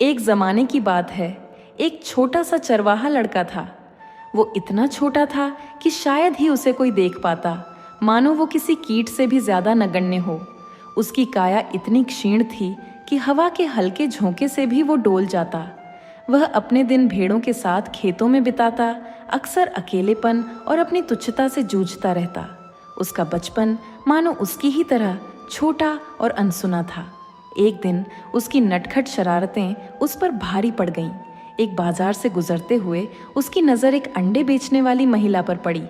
एक जमाने की बात है। एक छोटा सा चरवाहा लड़का था। वो इतना छोटा था कि शायद ही उसे कोई देख पाता, मानो वो किसी कीट से भी ज्यादा नगण्य हो। उसकी काया इतनी क्षीण थी कि हवा के हल्के झोंके से भी वो डोल जाता। वह अपने दिन भेड़ों के साथ खेतों में बिताता, अक्सर अकेलेपन और अपनी तुच्छता से जूझता रहता। उसका बचपन मानो उसकी ही तरह छोटा और अनसुना था। एक दिन उसकी नटखट शरारतें उस पर भारी पड़ गईं। एक बाजार से गुजरते हुए उसकी नज़र एक अंडे बेचने वाली महिला पर पड़ी।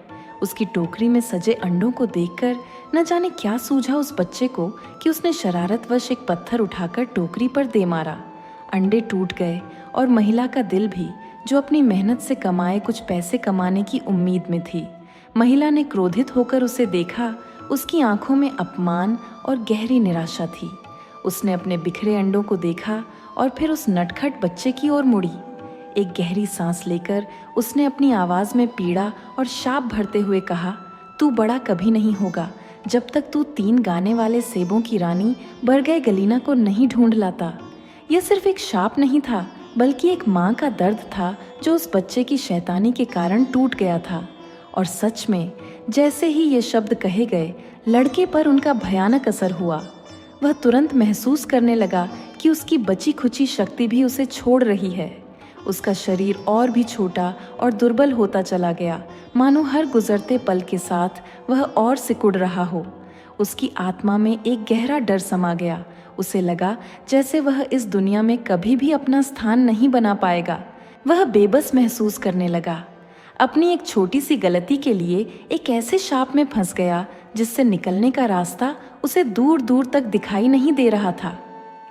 उसकी टोकरी में सजे अंडों को देखकर न जाने क्या सूझा उस बच्चे को कि उसने शरारतवश एक पत्थर उठाकर टोकरी पर दे मारा। अंडे टूट गए और महिला का दिल भी, जो अपनी मेहनत से कमाए कुछ पैसे कमाने की उम्मीद में थी। महिला ने क्रोधित होकर उसे देखा। उसकी आंखों में अपमान और गहरी निराशा थी। उसने अपने बिखरे अंडों को देखा और फिर उस नटखट बच्चे की ओर मुड़ी। एक गहरी सांस लेकर उसने अपनी आवाज़ में पीड़ा और शाप भरते हुए कहा, तू बड़ा कभी नहीं होगा जब तक तू 3 गाने वाले सेबों की रानी बरगय गलीना को नहीं ढूंढ लाता। यह सिर्फ एक शाप नहीं था, बल्कि एक माँ का दर्द था जो उस बच्चे की शैतानी के कारण टूट गया था। और सच में जैसे ही ये शब्द कहे गए, लड़के पर उनका भयानक असर हुआ। वह तुरंत महसूस करने लगा कि उसकी बची खुची शक्ति भी उसे छोड़ रही है। उसका शरीर और भी छोटा और दुर्बल होता चला गया, मानो हर गुजरते पल के साथ वह और सिकुड़ रहा हो। उसकी आत्मा में एक गहरा डर समा गया। उसे लगा जैसे वह इस दुनिया में कभी भी अपना स्थान नहीं बना पाएगा। वह बेबस महसूस करने लगा। अपनी एक छोटी सी गलती के लिए एक ऐसे शाप में फंस गया जिससे निकलने का रास्ता उसे दूर दूर तक दिखाई नहीं दे रहा था।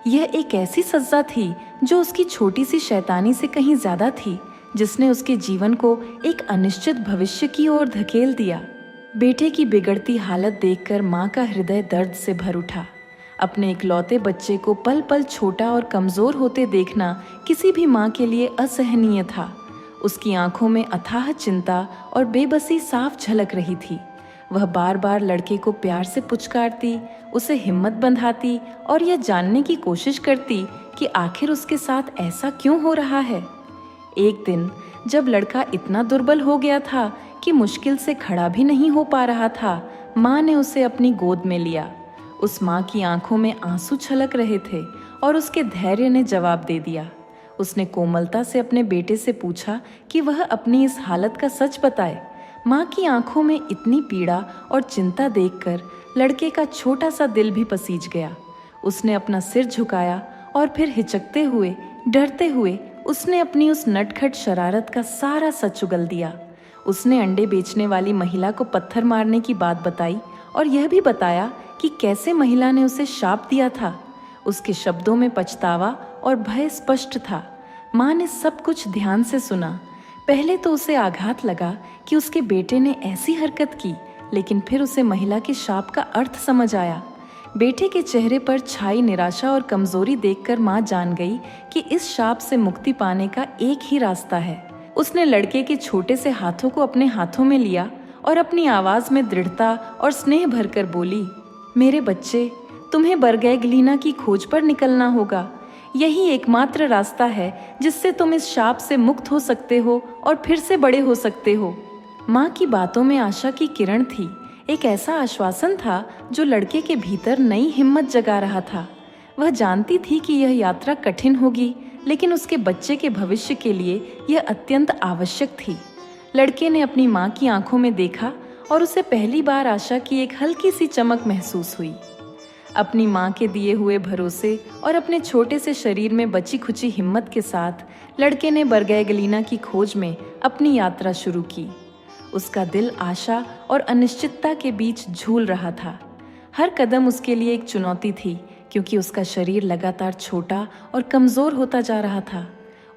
यह एक ऐसी सज़ा थी जो उसकी छोटी सी शैतानी से कहीं ज्यादा थी, जिसने उसके जीवन को एक अनिश्चित भविष्य की ओर धकेल दिया। बेटे की बिगड़ती हालत देखकर माँ का हृदय दर्द से भर उठा। अपने इकलौते बच्चे को पल पल छोटा और कमजोर होते देखना किसी भी माँ के लिए असहनीय था। उसकी आंखों में अथाह चिंता और बेबसी साफ झलक रही थी। वह बार बार लड़के को प्यार से पुचकारती, उसे हिम्मत बंधाती और यह जानने की कोशिश करती कि आखिर उसके साथ ऐसा क्यों हो रहा है। एक दिन जब लड़का इतना दुर्बल हो गया था कि मुश्किल से खड़ा भी नहीं हो पा रहा था, माँ ने उसे अपनी गोद में लिया। उस माँ की आंखों में आंसू छलक रहे थे और उसके धैर्य ने जवाब दे दिया। उसने कोमलता से अपने बेटे से पूछा कि वह अपनी इस हालत का सच बताए। माँ की आंखों में इतनी पीड़ा और चिंता देखकर लड़के का छोटा सा दिल भी पसीज गया। उसने अपना सिर झुकाया और फिर हिचकते हुए, डरते हुए उसने अपनी उस नटखट शरारत का सारा सच उगल दिया। उसने अंडे बेचने वाली महिला को पत्थर मारने की बात बताई और यह भी बताया कि कैसे महिला ने उसे शाप दिया था। उसके शब्दों में पछतावा और भय स्पष्ट था। माँ ने सब कुछ ध्यान से सुना। पहले तो उसे आघात लगा कि उसके बेटे ने ऐसी हरकत की, लेकिन फिर उसे महिला के शाप का अर्थ समझ आया। बेटे के चेहरे पर छाई निराशा और कमजोरी देखकर माँ जान गई कि इस शाप से मुक्ति पाने का एक ही रास्ता है। उसने लड़के के छोटे से हाथों को अपने हाथों में लिया और अपनी आवाज में दृढ़ता और स्नेह भरकर बोली, मेरे बच्चे, तुम्हें बरगय गलीना की खोज पर निकलना होगा। यही एकमात्र रास्ता है जिससे तुम इस शाप से मुक्त हो सकते हो और फिर से बड़े हो सकते हो। माँ की बातों में आशा की किरण थी, एक ऐसा आश्वासन था जो लड़के के भीतर नई हिम्मत जगा रहा था। वह जानती थी कि यह यात्रा कठिन होगी, लेकिन उसके बच्चे के भविष्य के लिए यह अत्यंत आवश्यक थी। लड़के ने अपनी माँ की आंखों में देखा और उसे पहली बार आशा की एक हल्की सी चमक महसूस हुई। अपनी माँ के दिए हुए भरोसे और अपने छोटे से शरीर में बची खुची हिम्मत के साथ लड़के ने बरगय गलीना की खोज में अपनी यात्रा शुरू की। उसका दिल आशा और अनिश्चितता के बीच झूल रहा था। हर कदम उसके लिए एक चुनौती थी, क्योंकि उसका शरीर लगातार छोटा और कमज़ोर होता जा रहा था।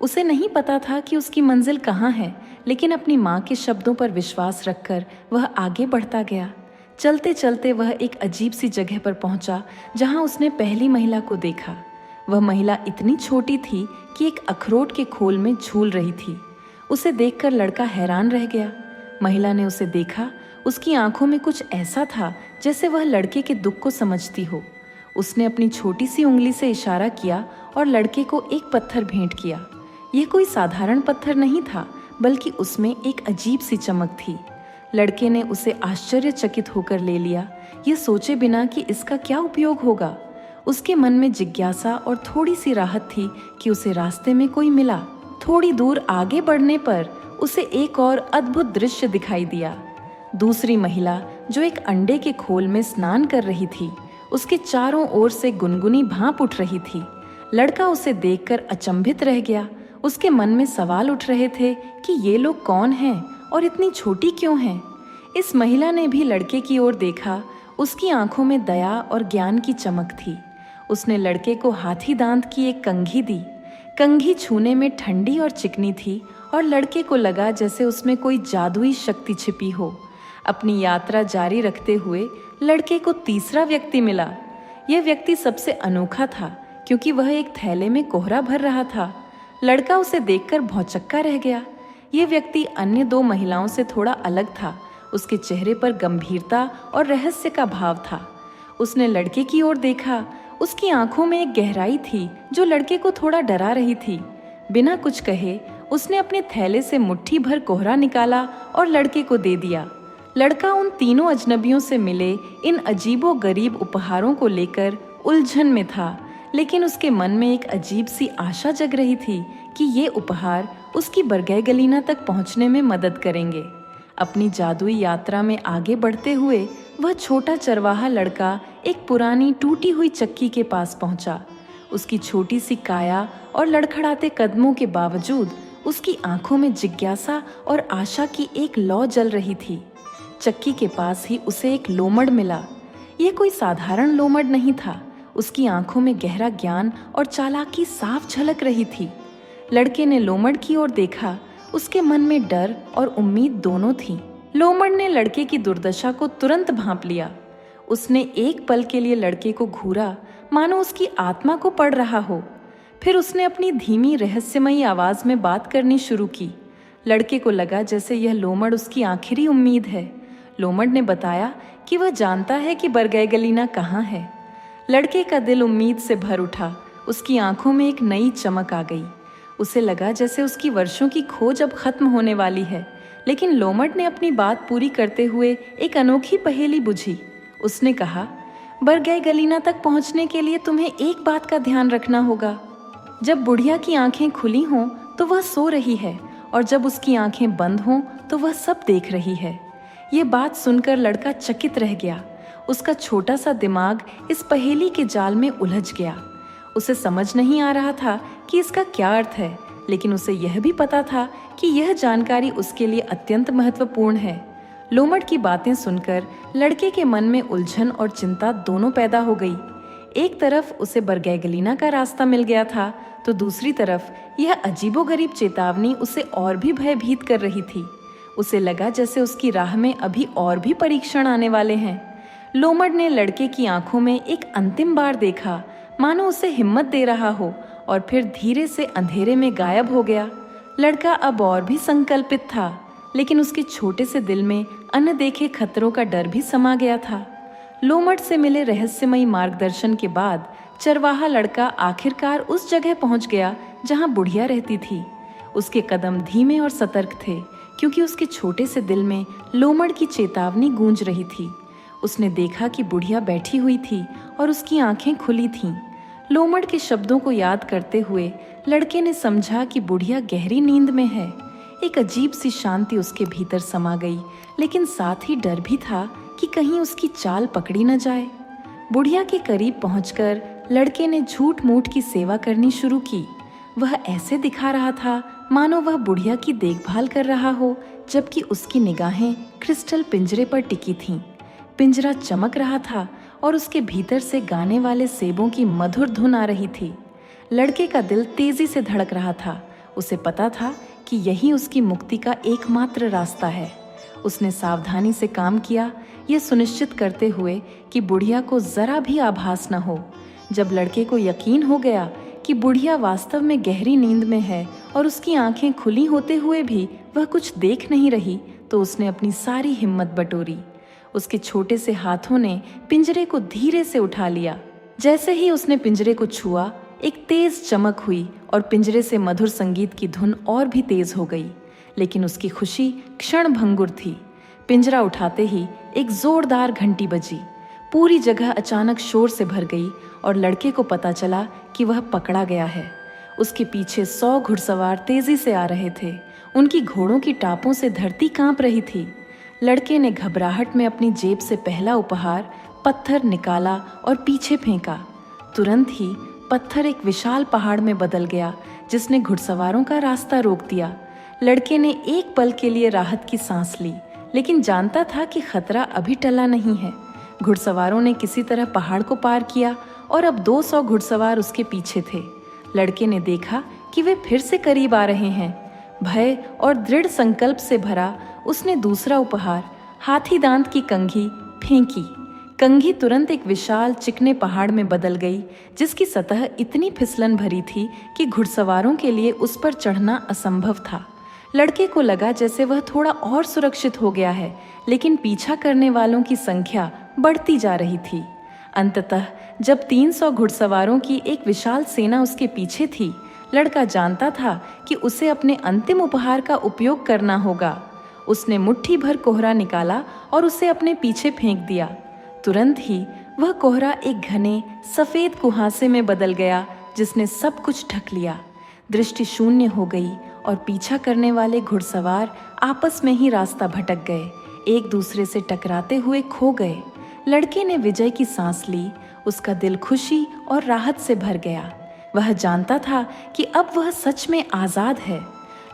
उसे नहीं पता था कि उसकी मंजिल कहाँ है, लेकिन अपनी माँ के शब्दों पर विश्वास रखकर वह आगे बढ़ता गया। चलते चलते वह एक अजीब सी जगह पर पहुंचा जहां उसने पहली महिला को देखा। वह महिला इतनी छोटी थी कि एक अखरोट के खोल में झूल रही थी। उसे देखकर लड़का हैरान रह गया। महिला ने उसे देखा। उसकी आंखों में कुछ ऐसा था जैसे वह लड़के के दुख को समझती हो। उसने अपनी छोटी सी उंगली से इशारा किया और लड़के को एक पत्थर भेंट किया। यह कोई साधारण पत्थर नहीं था, बल्कि उसमें एक अजीब सी चमक थी। लड़के ने उसे आश्चर्यचकित होकर ले लिया, ये सोचे बिना कि इसका क्या उपयोग होगा। उसके मन में जिज्ञासा और थोड़ी सी राहत थी कि उसे रास्ते में कोई मिला। थोड़ी दूर आगे बढ़ने पर उसे एक और अद्भुत दृश्य दिखाई दिया। दूसरी महिला, जो एक अंडे के खोल में स्नान कर रही थी, उसके चारों ओर से गुनगुनी भाप उठ रही थी। लड़का उसे देखकर अचंभित रह गया। उसके मन में सवाल उठ रहे थे कि ये लोग कौन हैं और इतनी छोटी क्यों हैं। इस महिला ने भी लड़के की ओर देखा। उसकी आंखों में दया और ज्ञान की चमक थी। उसने लड़के को हाथी दांत की एक कंघी दी। कंघी छूने में ठंडी और चिकनी थी और लड़के को लगा जैसे उसमें कोई जादुई शक्ति छिपी हो। अपनी यात्रा जारी रखते हुए लड़के को तीसरा व्यक्ति मिला। यह व्यक्ति सबसे अनोखा था, क्योंकि वह एक थैले में कोहरा भर रहा था। लड़का उसे देखकर भौंचक्का रह गया। यह व्यक्ति अन्य दो महिलाओं से थोड़ा अलग था। उसके चेहरे पर गंभीरता और रहस्य का भाव था। उसने लड़के की ओर देखा। उसकी आंखों में एक गहराई थी जो लड़के को थोड़ा डरा रही थी। बिना कुछ कहे उसने अपने थैले से मुट्ठी भर कोहरा निकाला और लड़के को दे दिया। लड़का उन तीनों अजनबियों से मिले इन अजीबो गरीब उपहारों को लेकर उलझन में था, लेकिन उसके मन में एक अजीब सी आशा जग रही थी कि ये उपहार उसकी बरगैगलीना तक पहुंचने में मदद करेंगे। अपनी जादुई यात्रा में आगे बढ़ते हुए वह छोटा चरवाहा लड़का एक पुरानी टूटी हुई चक्की के पास पहुंचा। उसकी छोटी सी काया और लड़खड़ाते कदमों के बावजूद उसकी आंखों में जिज्ञासा और आशा की एक लौ जल रही थी। चक्की के पास ही उसे एक लोमड़ मिला। यह कोई साधारण लोमड़ नहीं था। उसकी आंखों में गहरा ज्ञान और चालाकी साफ झलक रही थी। लड़के ने लोमड़ की ओर देखा। उसके मन में डर और उम्मीद दोनों थी। लोमड़ ने लड़के की दुर्दशा को तुरंत भांप लिया। उसने एक पल के लिए लड़के को घूरा, मानो उसकी आत्मा को पढ़ रहा हो। फिर उसने अपनी धीमी रहस्यमयी आवाज में बात करनी शुरू की। लड़के को लगा जैसे यह लोमड़ उसकी आखिरी उम्मीद है। लोमड़ ने बताया कि वह जानता है कि बरगैगलीना कहाँ है। लड़के का दिल उम्मीद से भर उठा। उसकी आंखों में एक नई चमक आ गई। उसे लगा जैसे उसकी वर्षों की खोज अब खत्म होने वाली है। लेकिन लोमड़ ने अपनी बात पूरी करते हुए एक अनोखी पहेली बुझी। उसने कहा, बरगैगलीना तक पहुंचने के लिए तुम्हें एक बात का ध्यान रखना होगा। जब बुढ़िया की आंखें खुली हों तो वह सो रही है, और जब उसकी आंखें बंद हों तो वह सब देख रही है। ये बात सुनकर लड़का चकित रह गया। उसका छोटा सा दिमाग इस पहेली के जाल में उलझ गया। उसे समझ नहीं आ रहा था कि इसका क्या अर्थ है, लेकिन उसे यह भी पता था कि यह जानकारी उसके लिए अत्यंत महत्वपूर्ण है। लोमड़ की बातें सुनकर लड़के के मन में उलझन और चिंता दोनों पैदा हो गई। एक तरफ उसे बरगैगलीना का रास्ता मिल गया था, तो दूसरी तरफ यह अजीबोगरीब चेतावनी उसे और भी भयभीत कर रही थी। उसे लगा जैसे उसकी राह में अभी और भी परीक्षण आने वाले हैं। लोमड़ ने लड़के की आंखों में एक अंतिम बार देखा, मानो उसे हिम्मत दे रहा हो, और फिर धीरे से अंधेरे में गायब हो गया। लड़का अब और भी संकल्पित था, लेकिन उसके छोटे से दिल में अनदेखे खतरों का डर भी समा गया था। लोमड़ से मिले रहस्यमयी मार्गदर्शन के बाद चरवाहा लड़का आखिरकार उस जगह पहुंच गया जहां बुढ़िया रहती थी। उसके कदम धीमे और सतर्क थे, क्योंकि उसके छोटे से दिल में लोमड़ की चेतावनी गूंज रही थी। उसने देखा कि बुढ़िया बैठी हुई थी और उसकी आंखें खुली थीं। लोमड़ के शब्दों को याद करते हुए लड़के ने समझा कि बुढ़िया गहरी नींद में है। एक अजीब सी शांति उसके भीतर समा गई, लेकिन साथ ही डर भी था कि कहीं उसकी चाल पकड़ी न जाए। बुढ़िया के करीब पहुंचकर लड़के ने झूठ मूठ की सेवा करनी शुरू की। वह ऐसे दिखा रहा था मानो वह बुढ़िया की देखभाल कर रहा हो, जबकि उसकी निगाहें क्रिस्टल पिंजरे पर टिकी थीं। पिंजरा चमक रहा था और उसके भीतर से गाने वाले सेबों की मधुर धुन आ रही थी। लड़के का दिल तेजी से धड़क रहा था। उसे पता था कि यही उसकी मुक्ति का एकमात्र रास्ता है। उसने सावधानी से काम किया, यह सुनिश्चित करते हुए कि बुढ़िया को जरा भी आभास न हो। जब लड़के को यकीन हो गया कि बुढ़िया वास्तव में गहरी नींद में है और उसकी आंखें खुली होते हुए भी वह कुछ देख नहीं रही, तो उसने अपनी सारी हिम्मत बटोरी। उसके छोटे से हाथों ने पिंजरे को धीरे से उठा लिया। जैसे ही उसने पिंजरे को छुआ, एक तेज चमक हुई और पिंजरे से मधुर संगीत की धुन और भी तेज हो गई। लेकिन उसकी खुशी क्षण भंगुर थी। पिंजरा उठाते ही एक जोरदार घंटी बजी। पूरी जगह अचानक शोर से भर गई और लड़के को पता चला कि वह पकड़ा गया है। उसके पीछे 100 घुड़सवार तेजी से आ रहे थे। उनकी घोड़ों की टापों से धरती कांप रही थी। लड़के ने घबराहट में अपनी जेब से पहला उपहार पत्थर निकाला और पीछे फेंका। तुरंत ही पत्थर एक विशाल पहाड़ में बदल गया, जिसने घुड़सवारों का रास्ता रोक दिया। लड़के ने एक पल के लिए राहत की सांस ली, लेकिन जानता था कि खतरा अभी टला नहीं है। घुड़सवारों ने किसी तरह पहाड़ को पार किया और अब 200 घुड़सवार उसके पीछे थे। लड़के ने देखा कि वे फिर से करीब आ रहे हैं। भय और दृढ़ संकल्प से भरा उसने दूसरा उपहार, हाथी दांत की कंघी, फेंकी। कंघी तुरंत एक विशाल चिकने पहाड़ में बदल गई, जिसकी सतह इतनी फिसलन भरी थी कि घुड़सवारों के लिए उस पर चढ़ना असंभव था। लड़के को लगा जैसे वह थोड़ा और सुरक्षित हो गया है, लेकिन पीछा करने वालों की संख्या बढ़ती जा रही थी। अंततः जब 300 घुड़सवारों की एक विशाल सेना उसके पीछे थी, लड़का जानता था कि उसे अपने अंतिम उपहार का उपयोग करना होगा। उसने मुट्ठी भर कोहरा निकाला और उसे अपने पीछे फेंक दिया। तुरंत ही वह कोहरा एक घने सफेद कुहासे में बदल गया, जिसने सब कुछ ढक लिया। दृष्टि शून्य हो गई और पीछा करने वाले घुड़सवार आपस में ही रास्ता भटक गए, एक दूसरे से टकराते हुए खो गए। लड़के ने विजय की सांस ली। उसका दिल खुशी और राहत से भर गया। वह जानता था कि अब वह सच में आज़ाद है।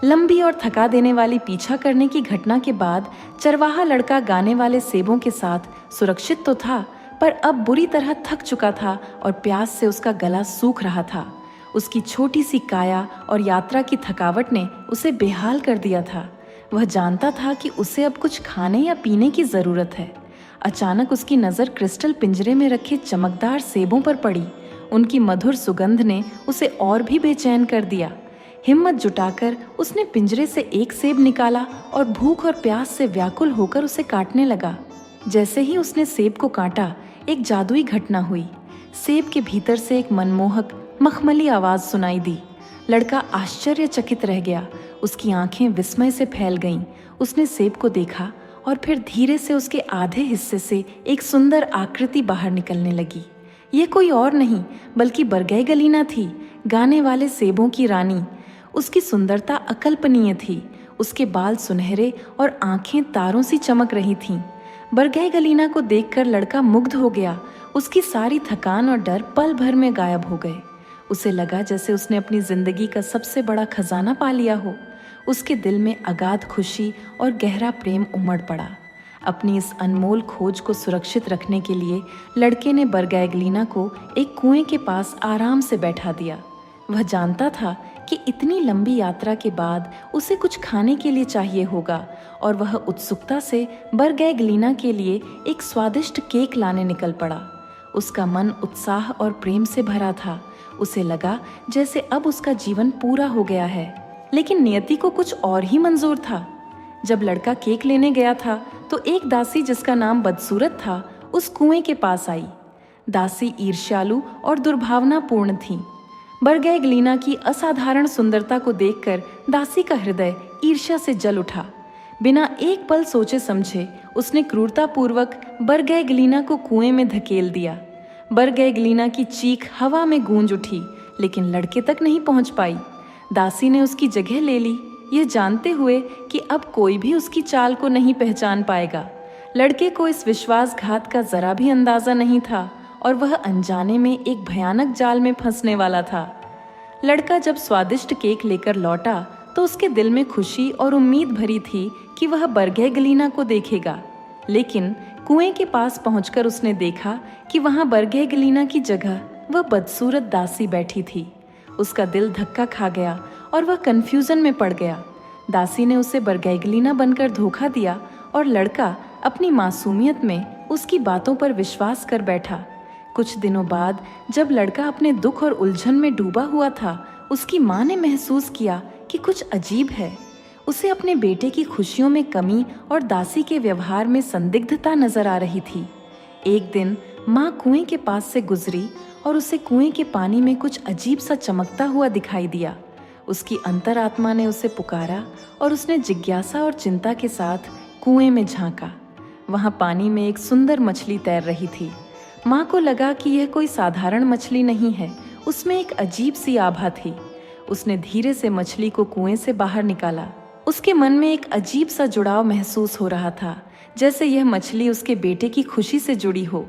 लंबी और थका देने वाली पीछा करने की घटना के बाद चरवाहा लड़का गाने वाले सेबों के साथ सुरक्षित तो था, पर अब बुरी तरह थक चुका था और प्यास से उसका गला सूख रहा था। उसकी छोटी सी काया और यात्रा की थकावट ने उसे बेहाल कर दिया था। वह जानता था कि उसे अब कुछ खाने या पीने की ज़रूरत है। अचानक उसकी नज़र क्रिस्टल पिंजरे में रखे चमकदार सेबों पर पड़ी। उनकी मधुर सुगंध ने उसे और भी बेचैन कर दिया। हिम्मत जुटाकर उसने पिंजरे से एक सेब निकाला और भूख और प्यास से व्याकुल होकर उसे काटने लगा। जैसे ही उसने सेब को काटा, एक जादुई घटना हुई। सेब के भीतर से एक मनमोहक मखमली आवाज़ सुनाई दी। लड़का आश्चर्यचकित रह गया। उसकी आंखें विस्मय से फैल गईं। उसने सेब को देखा और फिर धीरे से उसके आधे हिस्से से एक सुंदर आकृति बाहर निकलने लगी। यह कोई और नहीं बल्कि बरगैगलीना थी, गाने वाले सेबों की रानी। उसकी सुंदरता अकल्पनीय थी। उसके बाल सुनहरे और आंखें तारों सी चमक रही थीं। बरगैगलीना को देखकर लड़का मुग्ध हो गया। उसकी सारी थकान और डर पल भर में गायब हो गए। उसे लगा जैसे उसने अपनी जिंदगी का सबसे बड़ा खजाना पा लिया हो। उसके दिल में अगाध खुशी और गहरा प्रेम उमड़ पड़ा। अपनी इस अनमोल खोज को सुरक्षित रखने के लिए लड़के ने बरगैगलीना को एक कुएं के पास आराम से बैठा दिया। वह जानता था कि इतनी लंबी यात्रा के बाद उसे कुछ खाने के लिए चाहिए होगा और वह उत्सुकता से बरगैगलीना के लिए एक स्वादिष्ट केक लाने निकल पड़ा। उसका मन उत्साह और प्रेम से भरा था। उसे लगा जैसे अब उसका जीवन पूरा हो गया है। लेकिन नियति को कुछ और ही मंजूर था। जब लड़का केक लेने गया था तो एक दासी जिसका नाम बदसूरत था उस कुएं के पास आई। दासी ईर्ष्यालु और दुर्भावनापूर्ण थी। बरगैगलीना की असाधारण सुंदरता को देखकर दासी का हृदय ईर्ष्या से जल उठा। बिना एक पल सोचे समझे उसने क्रूरतापूर्वक बरगैगलीना को कुएं में धकेल दिया। बरगैगलीना की चीख हवा में गूंज उठी, लेकिन लड़के तक नहीं पहुंच पाई। दासी ने उसकी जगह ले ली, ये जानते हुए कि अब कोई भी उसकी चाल को नहीं पहचान पाएगा। लड़के को इस विश्वासघात का जरा भी अंदाजा नहीं था और वह अनजाने में एक भयानक जाल में फंसने वाला था। लड़का जब स्वादिष्ट केक लेकर लौटा तो उसके दिल में खुशी और उम्मीद भरी थी कि वह बरगैगलीना को देखेगा। लेकिन कुएं के पास पहुंचकर उसने देखा कि वहां बरगैगलीना की जगह वह बदसूरत दासी बैठी थी। उसका दिल धक्का खा गया और वह कन्फ्यूजन में पड़ गया। दासी ने उसे बरगैगलीना बनकर धोखा दिया और लड़का अपनी मासूमियत में उसकी बातों पर विश्वास कर बैठा। कुछ दिनों बाद जब लड़का अपने दुख और उलझन में डूबा हुआ था, उसकी माँ ने महसूस किया कि कुछ अजीब है। उसे अपने बेटे की खुशियों में कमी और दासी के व्यवहार में संदिग्धता नजर आ रही थी। एक दिन माँ कुएं के पास से गुजरी और उसे कुएं के पानी में कुछ अजीब सा चमकता हुआ दिखाई दिया। उसकी अंतरात्मा ने उसे पुकारा और उसने जिज्ञासा और चिंता के साथ कुएं में झांका। वहां पानी में एक सुंदर मछली तैर रही थी। माँ को लगा कि यह कोई साधारण मछली नहीं है, उसमें एक अजीब सी आभा थी। उसने धीरे से मछली को कुएं से बाहर निकाला। उसके मन में एक अजीब सा जुड़ाव महसूस हो रहा था, जैसे यह मछली उसके बेटे की खुशी से जुड़ी हो।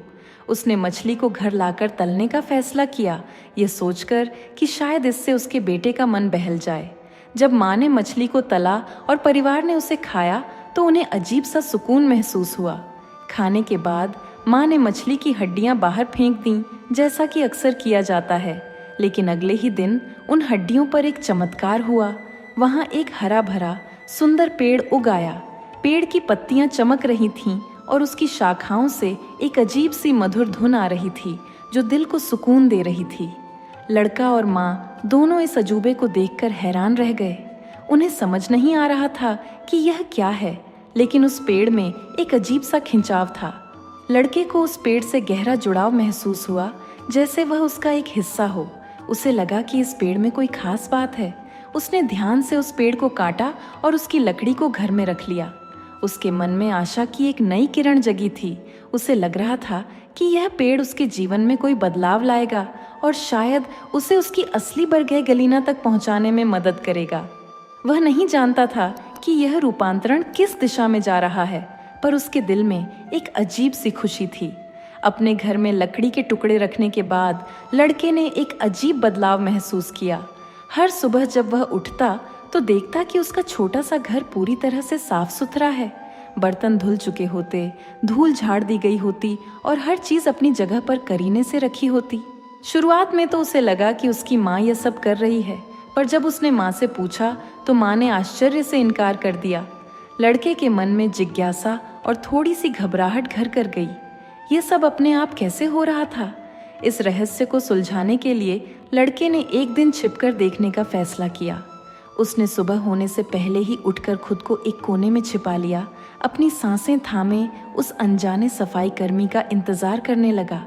उसने मछली को घर लाकर तलने का फैसला किया, यह सोचकर कि शायद इससे उसके बेटे का मन बहल जाए। जब माँ ने मछली को तला और परिवार ने उसे खाया तो उन्हें अजीब सा सुकून महसूस हुआ। खाने के बाद माँ ने मछली की हड्डियाँ बाहर फेंक दीं, जैसा कि अक्सर किया जाता है। लेकिन अगले ही दिन उन हड्डियों पर एक चमत्कार हुआ। वहाँ एक हरा भरा सुंदर पेड़ उग आया। पेड़ की पत्तियां चमक रही थीं और उसकी शाखाओं से एक अजीब सी मधुर धुन आ रही थी जो दिल को सुकून दे रही थी। लड़का और माँ दोनों इस अजूबे को देखकर हैरान रह गए। उन्हें समझ नहीं आ रहा था कि यह क्या है, लेकिन उस पेड़ में एक अजीब सा खिंचाव था। लड़के को उस पेड़ से गहरा जुड़ाव महसूस हुआ, जैसे वह उसका एक हिस्सा हो। उसे लगा कि इस पेड़ में कोई खास बात है। उसने ध्यान से उस पेड़ को काटा और उसकी लकड़ी को घर में रख लिया। उसके मन में आशा की एक नई किरण जगी थी। उसे लग रहा था कि यह पेड़ उसके जीवन में कोई बदलाव लाएगा और शायद उसे उसकी असली बरगह गलीना तक पहुंचाने में मदद करेगा। वह नहीं जानता था कि यह रूपांतरण किस दिशा में जा रहा है, पर उसके दिल में एक अजीब सी खुशी थी। अपने घर में लकड़ी के टुकड़े रखने के बाद लड़के ने एक अजीब बदलाव महसूस किया। हर सुबह जब वह उठता तो देखता कि उसका छोटा सा घर पूरी तरह से साफ सुथरा है। बर्तन धुल चुके होते, धूल झाड़ दी गई होती और हर चीज अपनी जगह पर करीने से रखी होती। शुरुआत में तो उसे लगा कि उसकी माँ यह सब कर रही है, पर जब उसने माँ से पूछा तो माँ ने आश्चर्य से इनकार कर दिया। लड़के के मन में जिज्ञासा और थोड़ी सी घबराहट घर कर गई। यह सब अपने आप कैसे हो रहा था? इस रहस्य को सुलझाने के लिए लड़के ने एक दिन छिपकर देखने का फैसला किया। उसने सुबह होने से पहले ही उठकर खुद को एक कोने में छिपा लिया। अपनी सांसें थामे उस अनजाने सफाई कर्मी का इंतजार करने लगा।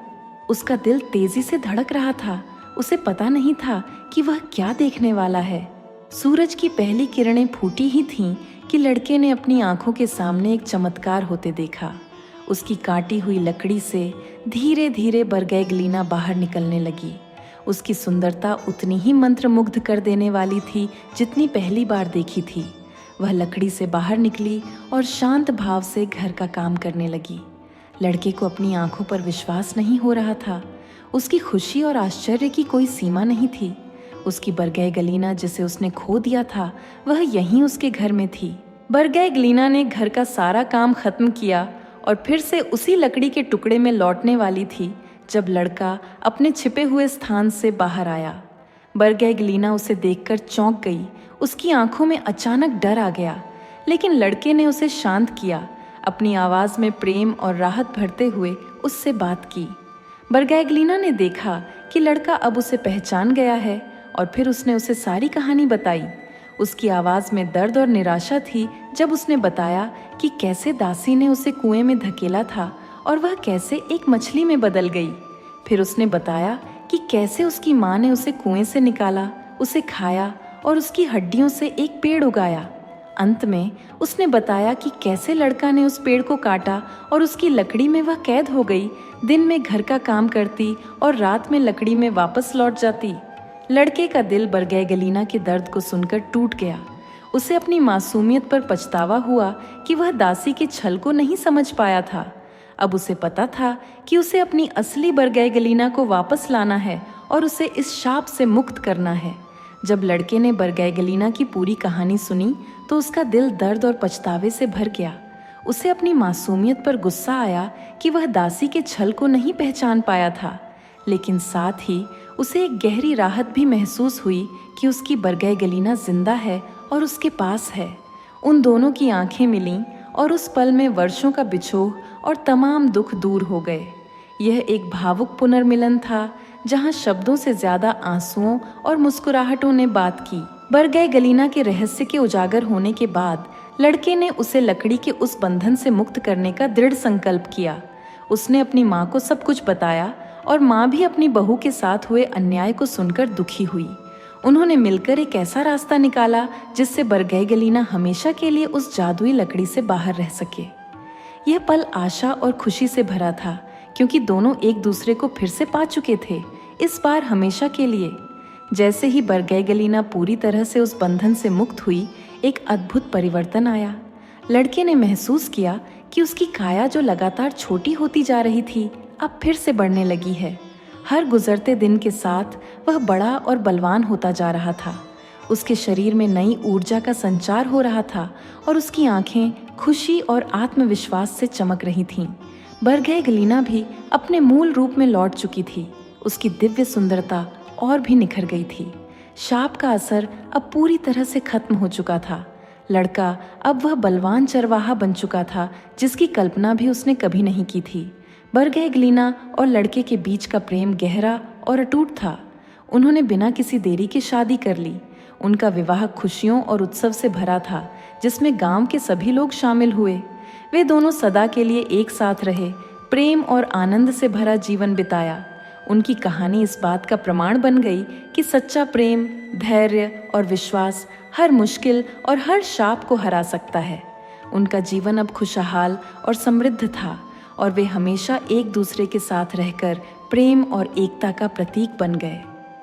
उसका दिल तेजी से धड़क रहा था। उसे पता नहीं था कि वह क्या देखने वाला है। सूरज की पहली किरणें फूटी ही थीं कि लड़के ने अपनी आंखों के सामने एक चमत्कार होते देखा। उसकी काटी हुई लकड़ी से धीरे धीरे बरगै गलीना बाहर निकलने लगी। उसकी सुंदरता उतनी ही मंत्रमुग्ध कर देने वाली थी जितनी पहली बार देखी थी। वह लकड़ी से बाहर निकली और शांत भाव से घर का काम करने लगी। लड़के को अपनी आंखों पर विश्वास नहीं हो रहा था। उसकी खुशी और आश्चर्य की कोई सीमा नहीं थी। उसकी बरगै गलीना जिसे उसने खो दिया था, वह यहीं उसके घर में थी। बरगै गलीना ने घर का सारा काम खत्म किया और फिर से उसी लकड़ी के टुकड़े में लौटने वाली थी जब लड़का अपने छिपे हुए स्थान से बाहर आया। बरगै गलीना उसे देखकर चौंक गई। उसकी आंखों में अचानक डर आ गया, लेकिन लड़के ने उसे शांत किया। अपनी आवाज में प्रेम और राहत भरते हुए उससे बात की। बरगै गलीना ने देखा कि लड़का अब उसे पहचान गया है और फिर उसने उसे सारी कहानी बताई। उसकी आवाज में दर्द और निराशा थी जब उसने बताया कि कैसे दासी ने उसे कुएं में धकेला था और वह कैसे एक मछली में बदल गई। फिर उसने बताया कि कैसे उसकी माँ ने उसे कुएं से निकाला, उसे खाया और उसकी हड्डियों से एक पेड़ उगाया। अंत में उसने बताया कि कैसे लड़का ने उस पेड़ को काटा और उसकी लकड़ी में वह कैद हो गई। दिन में घर का काम करती और रात में लकड़ी में वापस लौट जाती। लड़के का दिल बरगै गलीना के दर्द को सुनकर टूट गया। उसे अपनी मासूमियत पर पछतावा हुआ कि वह दासी के छल को नहीं समझ पाया था। अब उसे पता था कि उसे अपनी असली बरगै गलीना को वापस लाना है और उसे इस शाप से मुक्त करना है। जब लड़के ने बरगै गलीना की पूरी कहानी सुनी तो उसका दिल दर्द और पछतावे से भर गया। उसे अपनी मासूमियत पर गुस्सा आया कि वह दासी के छल को नहीं पहचान पाया था, लेकिन साथ ही उसे एक गहरी राहत भी महसूस हुई कि उसकी बरगै गलीना जिंदा है और उसके पास है। उन दोनों की आंखें मिलीं और उस पल में वर्षों का बिछोह और तमाम दुख दूर हो गए। यह एक भावुक पुनर्मिलन था जहां शब्दों से ज्यादा आंसुओं और मुस्कुराहटों ने बात की। बरगै गलीना के रहस्य के उजागर होने के बाद लड़के ने उसे लकड़ी के उस बंधन से मुक्त करने का दृढ़ संकल्प किया। उसने अपनी माँ को सब कुछ बताया और माँ भी अपनी बहू के साथ हुए अन्याय को सुनकर दुखी हुई। उन्होंने मिलकर एक ऐसा रास्ता निकाला जिससे बरगैगलीना हमेशा के लिए उस जादुई लकड़ी से बाहर रह सके। यह पल आशा और खुशी से भरा था, क्योंकि दोनों एक दूसरे को फिर से पा चुके थे, इस बार हमेशा के लिए। जैसे ही बरगैगलीना पूरी तरह से उस बंधन से मुक्त हुई, एक अद्भुत परिवर्तन आया। लड़के ने महसूस किया कि उसकी काया जो लगातार छोटी होती जा रही थी, अब फिर से बढ़ने लगी है। हर गुजरते दिन के साथ वह बड़ा और बलवान होता जा रहा था। उसके शरीर में नई ऊर्जा का संचार हो रहा था और उसकी आंखें खुशी और आत्मविश्वास से चमक रही थीं। बरगैगलीना भी अपने मूल रूप में लौट चुकी थी। उसकी दिव्य सुंदरता और भी निखर गई थी। शाप का असर अब पूरी तरह से खत्म हो चुका था। लड़का अब वह बलवान चरवाहा बन चुका था जिसकी कल्पना भी उसने कभी नहीं की थी। बरगैगलीना और लड़के के बीच का प्रेम गहरा और अटूट था। उन्होंने बिना किसी देरी के शादी कर ली। उनका विवाह खुशियों और उत्सव से भरा था, जिसमें गांव के सभी लोग शामिल हुए। वे दोनों सदा के लिए एक साथ रहे, प्रेम और आनंद से भरा जीवन बिताया। उनकी कहानी इस बात का प्रमाण बन गई कि सच्चा प्रेम, धैर्य और विश्वास हर मुश्किल और हर शाप को हरा सकता है। उनका जीवन अब खुशहाल और समृद्ध था और वे हमेशा एक दूसरे के साथ रहकर प्रेम और एकता का प्रतीक बन गए।